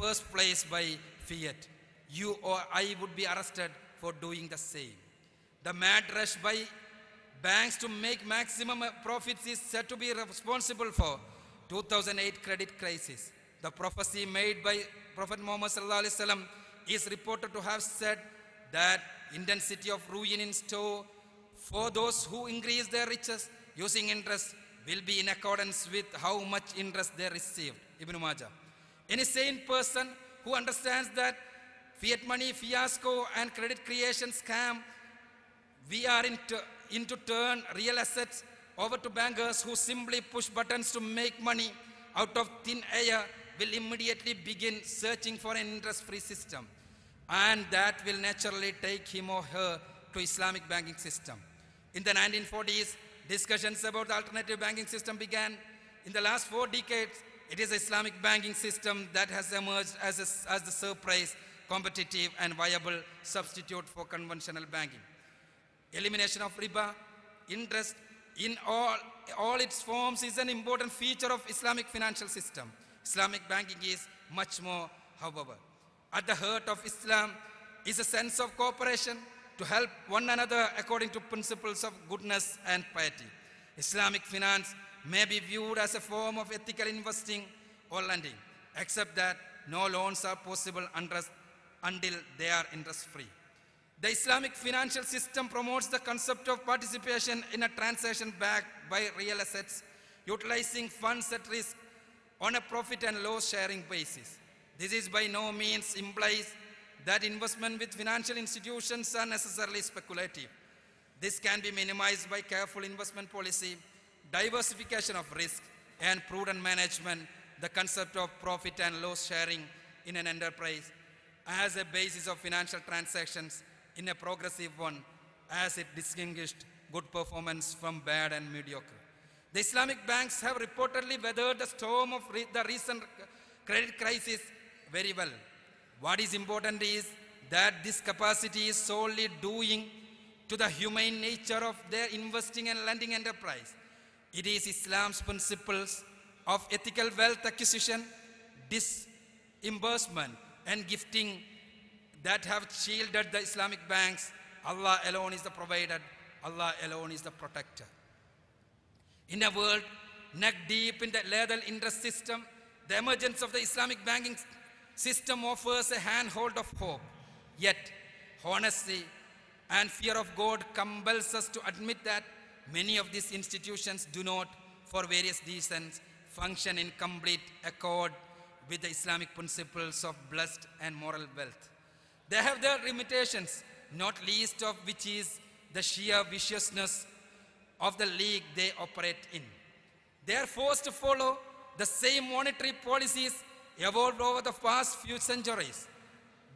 first place by fiat. You or I would be arrested for doing the same. The mad rush by banks to make maximum profits is said to be responsible for 2008 credit crisis. The prophecy made by Prophet Muhammad ﷺ is reported to have said that intensity of ruin in store for those who increase their riches using interest will be in accordance with how much interest they received. Ibn Majah. Any sane person who understands that fiat money fiasco and credit creation scam, we are into turn real assets over to bankers who simply push buttons to make money out of thin air, will immediately begin searching for an interest-free system. And that will naturally take him or her to Islamic banking system. In the 1940s, discussions about the alternative banking system began. In the last 4 decades, it is Islamic banking system that has emerged as the surprise, competitive and viable substitute for conventional banking. Elimination of riba, interest in all its forms is an important feature of Islamic financial system. Islamic banking is much more, however. At the heart of Islam is a sense of cooperation to help one another according to principles of goodness and piety. Islamic finance may be viewed as a form of ethical investing or lending, except that no loans are possible until they are interest-free. The Islamic financial system promotes the concept of participation in a transaction backed by real assets, utilizing funds at risk on a profit and loss sharing basis. This is by no means implies that investment with financial institutions are necessarily speculative. This can be minimized by careful investment policy, diversification of risk, and prudent management. The concept of profit and loss sharing in an enterprise as a basis of financial transactions in a progressive one, as it distinguished good performance from bad and mediocre. The Islamic banks have reportedly weathered the storm of the recent credit crisis very well. What is important is that this capacity is solely due to the humane nature of their investing and lending enterprise. It is Islam's principles of ethical wealth acquisition, disbursement, and gifting that have shielded the Islamic banks. Allah alone is the provider. Allah alone is the protector. In a world neck deep in the lethal interest system, the emergence of the Islamic banking system offers a handhold of hope. Yet, honesty and fear of God compels us to admit that many of these institutions do not, for various reasons, function in complete accord with the Islamic principles of blessed and moral wealth. They have their limitations, not least of which is the sheer viciousness of the league they operate in. They are forced to follow the same monetary policies evolved over the past few centuries,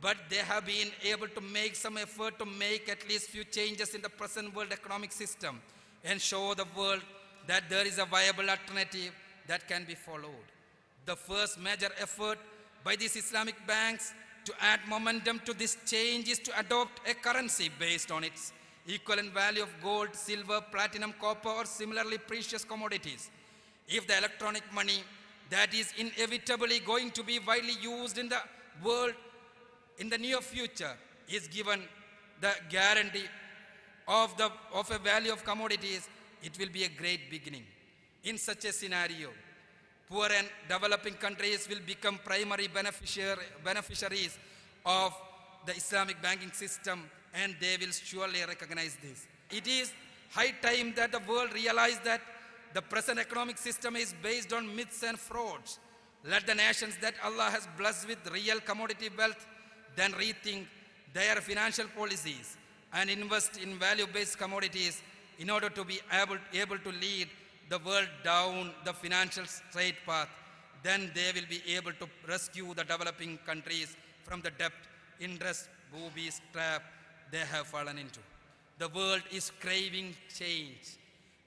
but they have been able to make some effort to make at least few changes in the present world economic system and show the world that there is a viable alternative that can be followed. The first major effort by these Islamic banks to add momentum to this change is to adopt a currency based on its equivalent value of gold, silver, platinum, copper, or similarly precious commodities. If the electronic money that is inevitably going to be widely used in the world in the near future is given the guarantee of a value of commodities, it will be a great beginning. In such a scenario, poor and developing countries will become primary beneficiaries of the Islamic banking system, and they will surely recognize this. It is high time that the world realize that the present economic system is based on myths and frauds. Let the nations that Allah has blessed with real commodity wealth then rethink their financial policies and invest in value-based commodities in order to be able to lead the world down the financial straight path. Then they will be able to rescue the developing countries from the debt, interest, boobies trap they have fallen into. The world is craving change,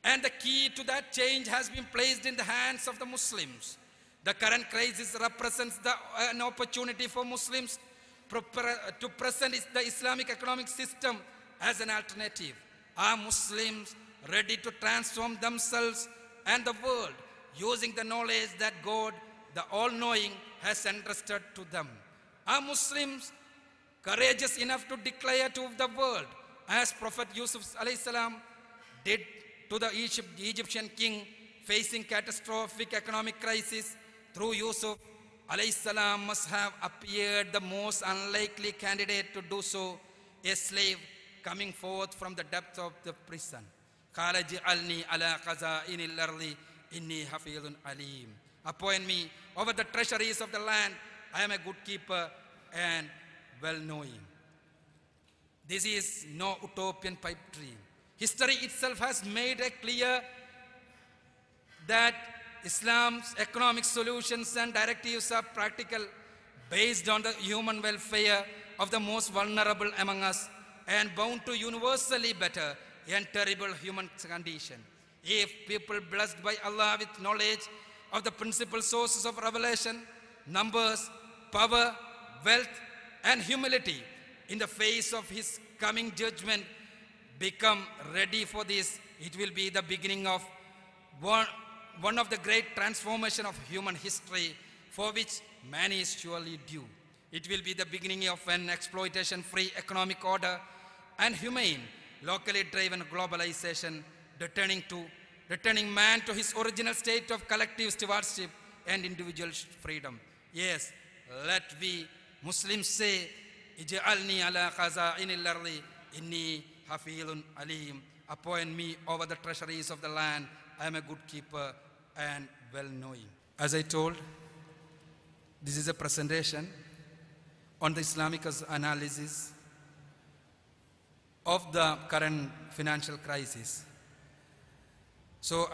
and the key to that change has been placed in the hands of the Muslims. The current crisis represents an opportunity for Muslims to present the Islamic economic system as an alternative. Are Muslims ready to transform themselves and the world using the knowledge that God, the all-knowing, has entrusted to them. Are Muslims courageous enough to declare to the world, as Prophet Yusuf alayhi salam did to the Egyptian king facing catastrophic economic crisis? Through Yusuf alayhi salam must have appeared the most unlikely candidate to do so, a slave coming forth from the depths of the prison. قَالَ جِعَلْنِي عَلَىٰ خَزَائِنِ الْأَرْضِ إِنِّي حَفِيظٌ عَلِيمٌ. Appoint me over the treasuries of the land. I am a good keeper and well-knowing. This is no utopian pipe dream. History itself has made it clear that Islam's economic solutions and directives are practical, based on the human welfare of the most vulnerable among us, and bound to universally better and terrible human condition. If people blessed by Allah with knowledge of the principal sources of revelation, numbers, power, wealth, and humility in the face of His coming judgment, become ready for this, it will be the beginning of one of the great transformation of human history, for which man is surely due. It will be the beginning of an exploitation-free economic order and humane, locally driven globalization, returning man to his original state of collective stewardship and individual freedom. Yes, let we Muslims say, Ij'alni ala khaza'inil ardi inni hafizun alim. Appoint me over the treasuries of the land. I am a good keeper and well-knowing. As I told, this is a presentation on the Islamic analysis of the current financial crisis. So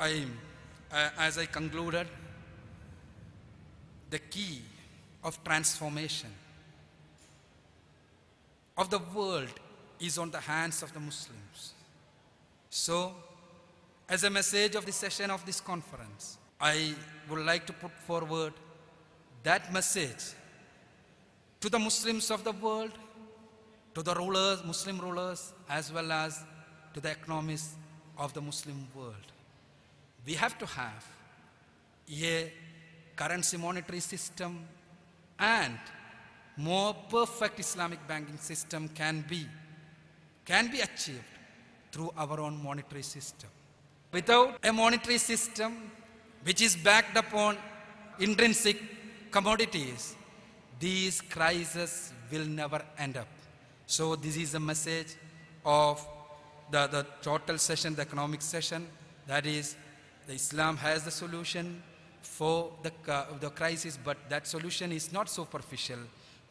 as I concluded, the key of transformation of the world is on the hands of the Muslims. So, as a message of the session of this conference, I would like to put forward that message to the Muslims of the world, to the rulers, Muslim rulers, as well as to the economists of the Muslim world. We have to have a currency monetary system, and more perfect Islamic banking system can be achieved through our own monetary system. Without a monetary system which is backed upon intrinsic commodities, these crises will never end up. So this is a message of the total session, the economic session, that is, the Islam has the solution for the crisis, but that solution is not superficial.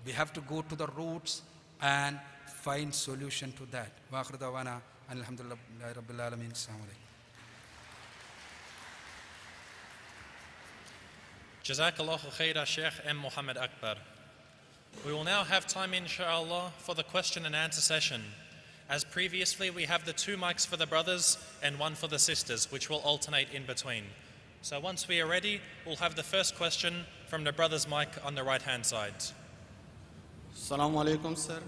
We have to go to the roots and find solution to that. Wa akhiru da'wana alhamdulillahi rabbil alamin. Assalamu alaikum. Jazakallahu khaira Sheikh M. Muhammad Akbar. We will now have time, inshallah, for the question and answer session. As previously, we have the 2 mics for the brothers and 1 for the sisters, which will alternate in between. So once we are ready, we'll have the first question from the brother's mic on the right-hand side. Salam alaikum, sir.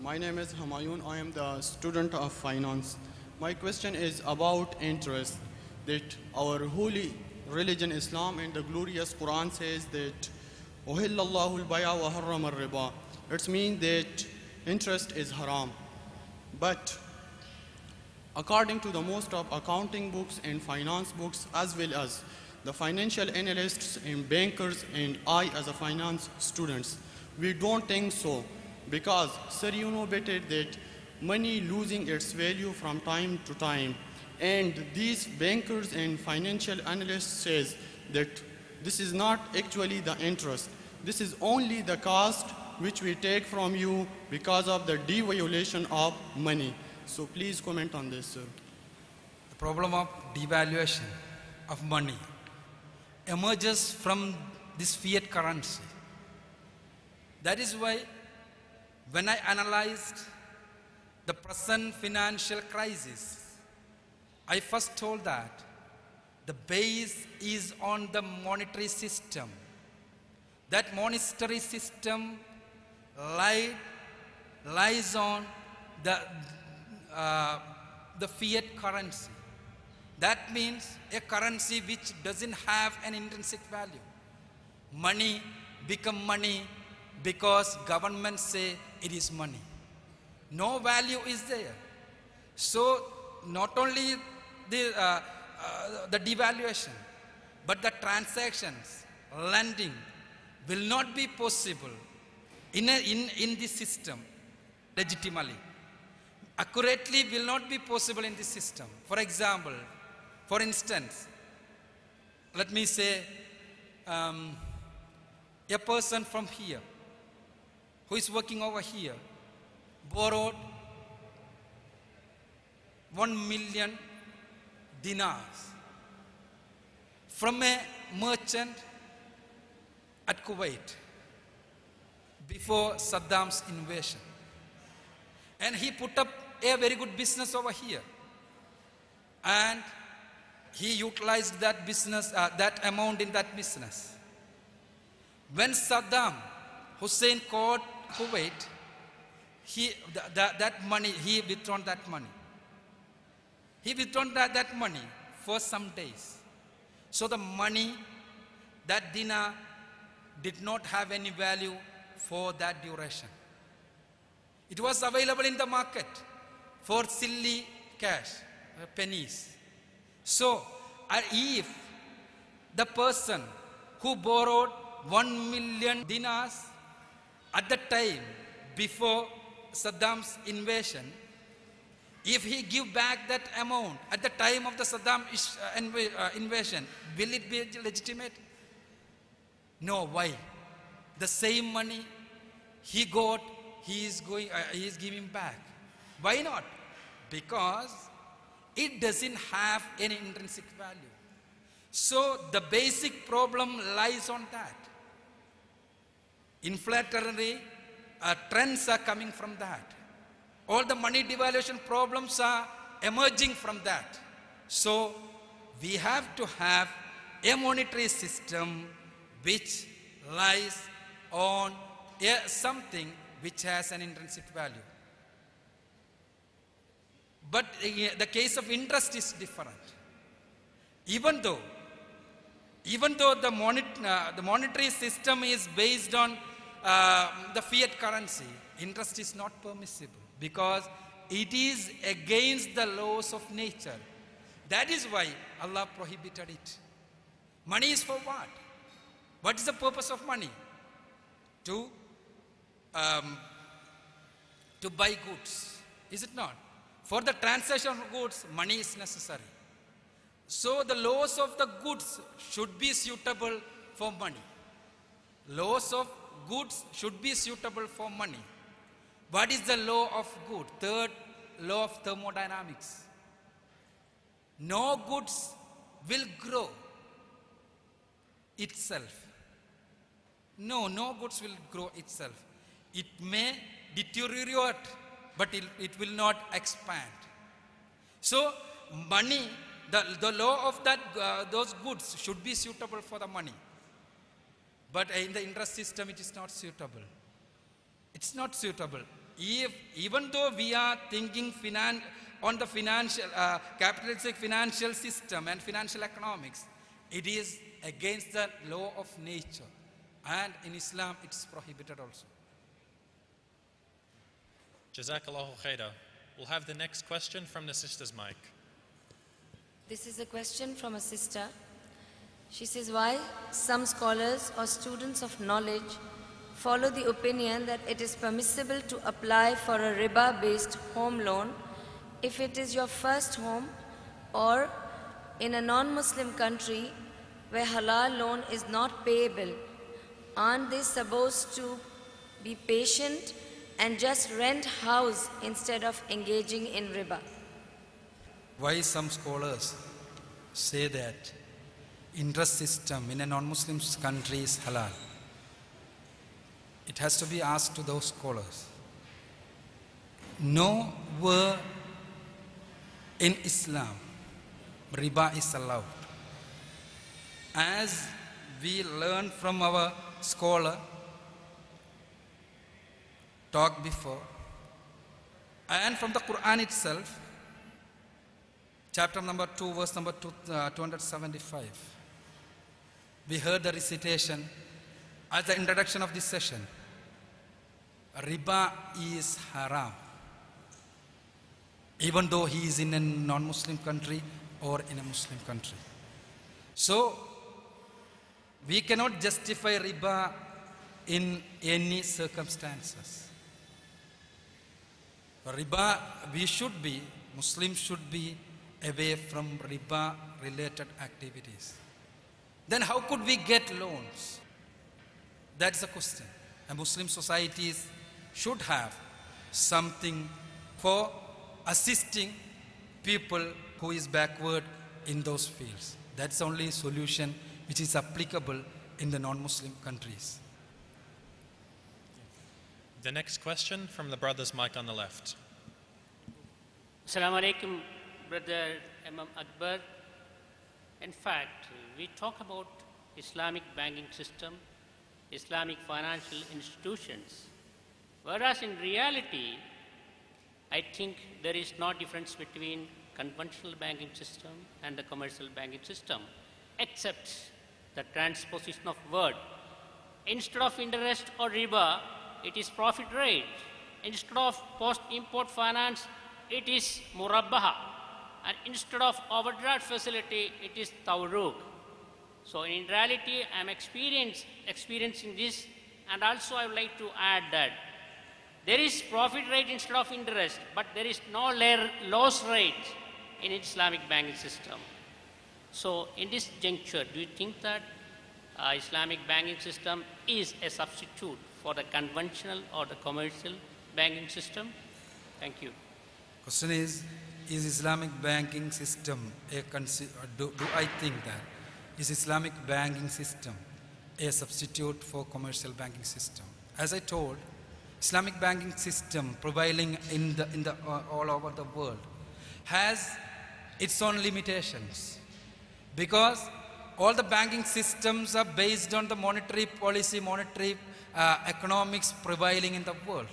My name is Hamayun. I am the student of finance. My question is about interest. That our holy religion, Islam, and the glorious Quran says that أُحِلَّ اللَّهُ الْبَيْعَ وَحَرَّمَ الرِّبَا. It means that interest is haram. But according to the most of accounting books and finance books, as well as the financial analysts and bankers and I as a finance students, we don't think so. Because, sir, you know better that money losing its value from time to time. And these bankers and financial analysts says that this is not actually the interest. This is only the cost which we take from you because of the devaluation of money. So please comment on this, sir. The problem of devaluation of money emerges from this fiat currency. That is why when I analyzed the present financial crisis, I first told that the base is on the monetary system. That monetary system lies on the fiat currency. That means a currency which doesn't have an intrinsic value. Money become money because government say it is money. No value is there. So not only the devaluation, but the transactions, lending will not be possible in this system legitimately. Accurately will not be possible in this system. For example, for instance, let me say a person from here who is working over here borrowed 1 million dinars from a merchant at Kuwait before Saddam's invasion. And he put up a very good business over here. And he utilized that business, that amount in that business. When Saddam Hussein caught Kuwait, that money, he withdrawn that money. He withdrawn that money for some days. So the money, that dinar, did not have any value for that duration. It was available in the market for silly cash, pennies. So, if the person who borrowed 1 million dinars at the time before Saddam's invasion, if he give back that amount at the time of the Saddam invasion, will it be legitimate? No. Why? The same money he got, he is giving back. Why not? Because it doesn't have any intrinsic value. So the basic problem lies on that. Inflationary trends are coming from that. All the money devaluation problems are emerging from that. So we have to have a monetary system which lies on something which has an intrinsic value. But the case of interest is different. Even though the monetary system is based on the fiat currency, interest is not permissible because it is against the laws of nature. That is why Allah prohibited it. Money is for what? What is the purpose of money? To buy goods, is it not? For the transaction of goods, money is necessary. So the laws of the goods should be suitable for money. Laws of goods should be suitable for money. What is the law of good? Third law of thermodynamics. No goods will grow itself. No goods will grow itself. It may deteriorate, but it will not expand. So money, the law of those goods should be suitable for the money. But in the interest system, it is not suitable. It's not suitable. Even though we are thinking on the financial, capitalistic financial system and financial economics, it is against the law of nature. And in Islam, it's prohibited also. Jazakallahu khaira. We'll have the next question from the sister's mic. This is a question from a sister. She says, why some scholars or students of knowledge follow the opinion that it is permissible to apply for a riba-based home loan if it is your first home or in a non-Muslim country where halal loan is not payable. Aren't they supposed to be patient and just rent house instead of engaging in riba? Why some scholars say that interest system in a non-Muslim country is halal? It has to be asked to those scholars. Nowhere in Islam riba is allowed. As we learned from our scholar talked before, and from the Quran itself, chapter number 2, verse number 275. We heard the recitation, As the introduction of this session, riba is haram, even though he is in a non-Muslim country or in a Muslim country. So, we cannot justify riba in any circumstances. Riba, Muslims should be away from riba related activities. Then how could we get loans? That's the question. And Muslim societies should have something for assisting people who is backward in those fields. That's the only solution which is applicable in the non-Muslim countries. The next question from the brother's mic on the left. Assalamu alaikum, Brother Imam Akbar. In fact, we talk about Islamic banking system, Islamic financial institutions, whereas in reality, I think there is no difference between conventional banking system and the commercial banking system, except the transposition of word. Instead of interest or riba, it is profit rate. Instead of post-import finance, it is murabbaha. And instead of overdraft facility, it is tawruk. So in reality, I am experiencing this, and also I would like to add that there is profit rate instead of interest, but there is no loss rate in Islamic banking system. So in this juncture, do you think that Islamic banking system is a substitute for the conventional or the commercial banking system? Thank you. Question is Islamic banking system do I think that is Islamic banking system a substitute for commercial banking system? As I told, Islamic banking system prevailing in the all over the world has its own limitations, because all the banking systems are based on the monetary policy, economics prevailing in the world.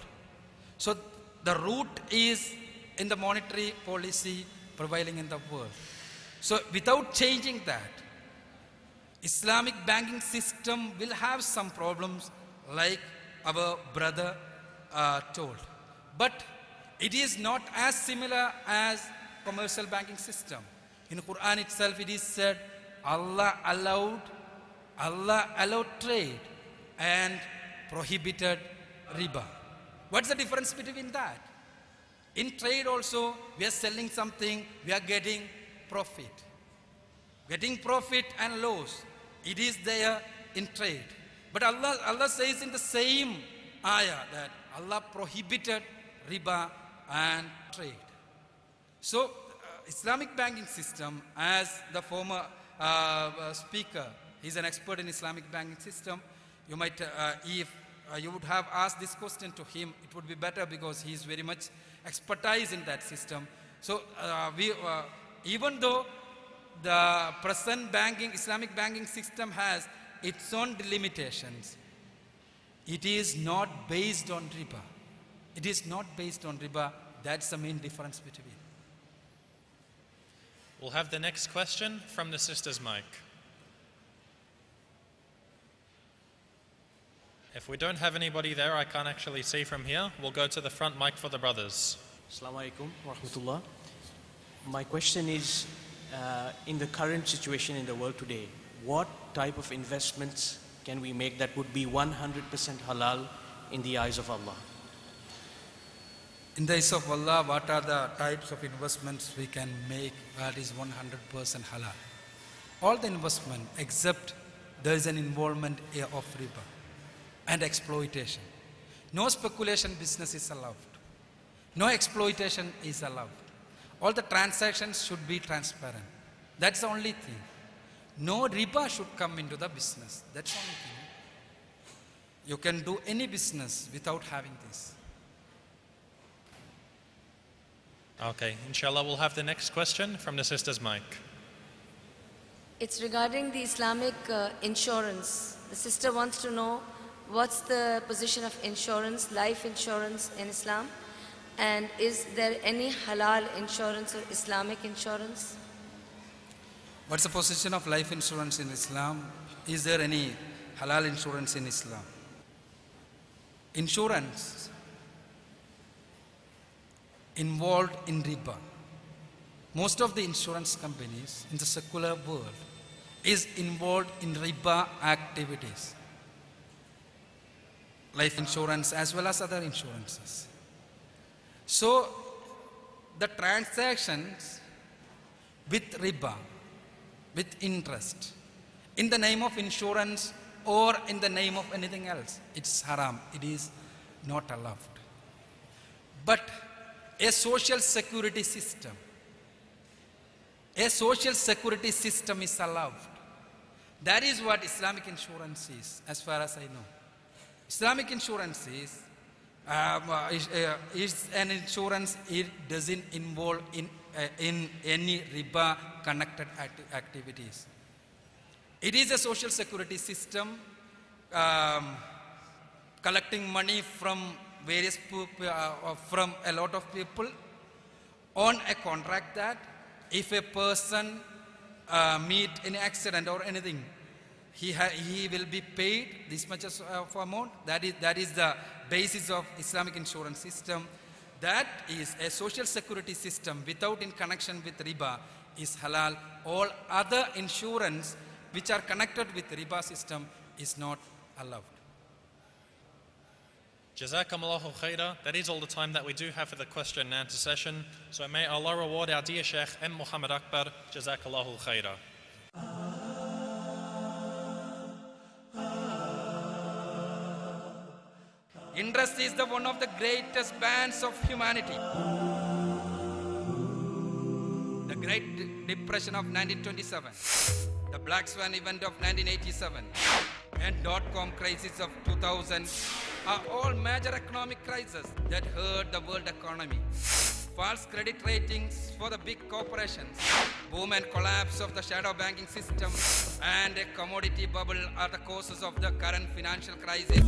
So the root is in the monetary policy prevailing in the world. So without changing that, Islamic banking system will have some problems like our brother told. But it is not as similar as commercial banking system. In Quran itself it is said Allah allowed trade and prohibited riba. What's the difference between that? In trade also, we are selling something, we are getting profit. Getting profit and loss, it is there in trade. But Allah says in the same ayah that Allah prohibited riba and trade. So, Islamic banking system, as the former speaker, he's an expert in Islamic banking system. You might, if you would have asked this question to him, it would be better because he is very much expertise in that system. So even though the present Islamic banking system has its own limitations, it is not based on riba. It is not based on riba. That's the main difference between. We'll have the next question from the sister's mic. If we don't have anybody there, I can't actually see from here. We'll go to the front mic for the brothers. Assalamu alaikum wa rahmatullah. My question is, in the current situation in the world today, what type of investments can we make that would be 100% halal in the eyes of Allah? In the eyes of Allah, what are the types of investments we can make that is 100% halal? All the investment except there is an involvement of riba and exploitation. No speculation business is allowed. No exploitation is allowed. All the transactions should be transparent. That's the only thing. No riba should come into the business. That's the only thing. You can do any business without having this. Okay, inshallah, we'll have the next question from the sister's mic. It's regarding the Islamic insurance. The sister wants to know what's the position of insurance, life insurance in Islam, and is there any halal insurance or Islamic insurance? What's the position of life insurance in Islam? Is there any halal insurance in Islam. Insurance involved in riba. Most of the insurance companies in the secular world is involved in riba activities. Life insurance as well as other insurances. So the transactions with riba, with interest, in the name of insurance or in the name of anything else, it's haram. It is not allowed. But a social security system is allowed. That is what Islamic insurance is, as far as I know. Islamic insurance is an insurance. It doesn't involve in any riba connected activities. It is a social security system collecting money from various people, from a lot of people on a contract that if a person meet any accident or anything, he will be paid this much of amount. That is the basis of Islamic insurance system. That is a social security system without in connection with riba is halal. All other insurance which are connected with riba system is not allowed. Jazakumullahu khaira. That is all the time that we do have for the question and answer session. So may Allah reward our dear Sheikh M. Muhammad Akbar. Jazakallahu khaira. Interest is the one of the greatest bands of humanity. The Great Depression of 1927, the Black Swan event of 1987, and dot-com crisis of 2000 are all major economic crises that hurt the world economy. False credit ratings for the big corporations, boom and collapse of the shadow banking system, and a commodity bubble are the causes of the current financial crisis.